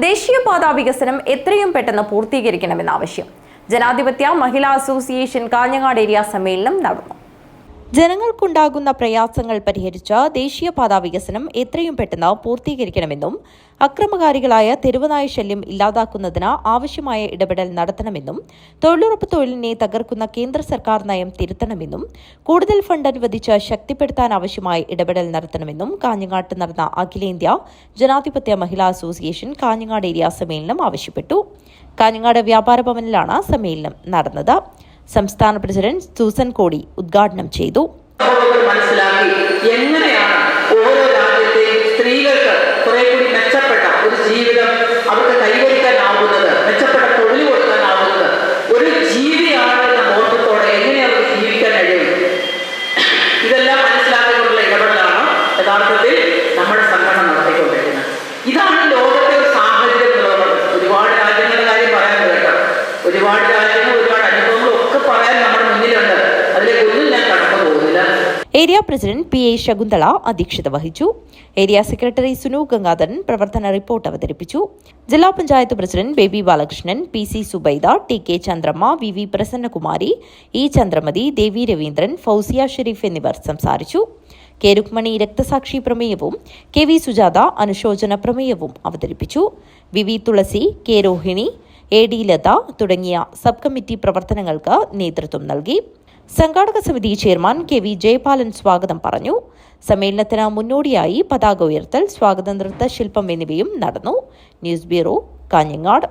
ദേശീയപാതാ വികസനം എത്രയും പെട്ടെന്ന് പൂർത്തീകരിക്കണമെന്ന ആവശ്യം. ജനാധിപത്യ മഹിളാ അസോസിയേഷൻ കാഞ്ഞങ്ങാട് ഏരിയ സമ്മേളനം നടന്നു. ജനങ്ങൾക്കുണ്ടാകുന്ന പ്രയാസങ്ങൾ പരിഹരിച്ച ദേശീയപാതാ വികസനം എത്രയും പെട്ടെന്ന് പൂർത്തീകരിക്കണമെന്നും അക്രമകാരികളായ തെരുവുനായ ശല്യം ഇല്ലാതാക്കുന്നതിന് ആവശ്യമായ ഇടപെടൽ നടത്തണമെന്നും തൊഴിലുറപ്പ് തൊഴിലിനെ തകർക്കുന്ന കേന്ദ്ര സർക്കാർ നയം തിരുത്തണമെന്നും കൂടുതൽ ഫണ്ട് അനുവദിച്ച് ശക്തിപ്പെടുത്താൻ ആവശ്യമായ ഇടപെടൽ നടത്തണമെന്നും കാഞ്ഞങ്ങാട്ട് നടന്ന അഖിലേന്ത്യാ ജനാധിപത്യ മഹിളാ അസോസിയേഷൻ കാഞ്ഞങ്ങാട് ഏരിയ സമ്മേളനം ആവശ്യപ്പെട്ടു. കാഞ്ഞങ്ങാട് വ്യാപാര ഭവനിലാണ് സമ്മേളനം നടന്നത്. സംസ്ഥാന പ്രസിഡന്റ് സൂസൻ കോടി ഉദ്ഘാടനം ചെയ്തു. മനസ്സിലാക്കി എങ്ങനെയാണ് ഓരോ രാജ്യത്തെയും സ്ത്രീകൾക്ക് കുറെ കൂടി മെച്ചപ്പെട്ട ഒരു ജീവിതം അവർക്ക് കൈവരിക്കാനാവുന്നത്, മെച്ചപ്പെട്ട തൊഴിൽ കൊടുക്കാനാവുന്നത്, ഒരു ജീവിയാണ് എന്ന ബോധത്തോടെ എങ്ങനെ അവർക്ക് ജീവിക്കാൻ കഴിയും, ഇതെല്ലാം മനസ്സിലാക്കിക്കൊണ്ടുള്ള ഇടപെടലാണ് യഥാർത്ഥത്തിൽ നമ്മുടെ സംഘടന നടത്തിക്കൊണ്ടിരിക്കുന്നത്. ഇതാണ് ലോകത്തെ ഒരു സാഹചര്യം എന്നുള്ളത്. ഒരുപാട് രാജ്യങ്ങളുടെ കാര്യം പറയാൻ കേട്ടോ, ഒരുപാട് രാജ്യങ്ങൾ ഒരുപാട് അനുഭവങ്ങൾ ഒക്കെ പറയാൻ നമ്മുടെ മുന്നിലുണ്ട്. അതിലേക്കൊന്നും ഞാൻ കടന്നു പോകുന്നില്ല. ഏരിയ പ്രസിഡന്റ് PA ശകുന്തള അധ്യക്ഷത വഹിച്ചു. ഏരിയ സെക്രട്ടറി സുനു ഗംഗാധരൻ പ്രവർത്തന റിപ്പോർട്ട് അവതരിപ്പിച്ചു. ജില്ലാ panchayat president Baby Balakrishnan, PC Zubaida, TK Chandramma, VV Prasannakumari, E Chandramathi, Devi Raveendran, Fousiya Shareef എന്നിവർ സംസാരിച്ചു. K രുക്മണി രക്തസാക്ഷി പ്രമേയവും KV സുജാത അനുശോചന പ്രമേയവും അവതരിപ്പിച്ചു. VV തുളസി, K രോഹിണി, AD ലത തുടങ്ങിയ സബ് കമ്മിറ്റി പ്രവർത്തനങ്ങൾക്ക് നേതൃത്വം നൽകി. സംഘാടക സമിതി ചെയർമാൻ KV ജയപാലൻ സ്വാഗതം പറഞ്ഞു. സമ്മേളനത്തിന് മുന്നോടിയായി പതാക ഉയർത്തൽ, സ്വാഗത നൃത്ത ശില്പം എന്നിവയും നടന്നു. News bureau, Kanhangad.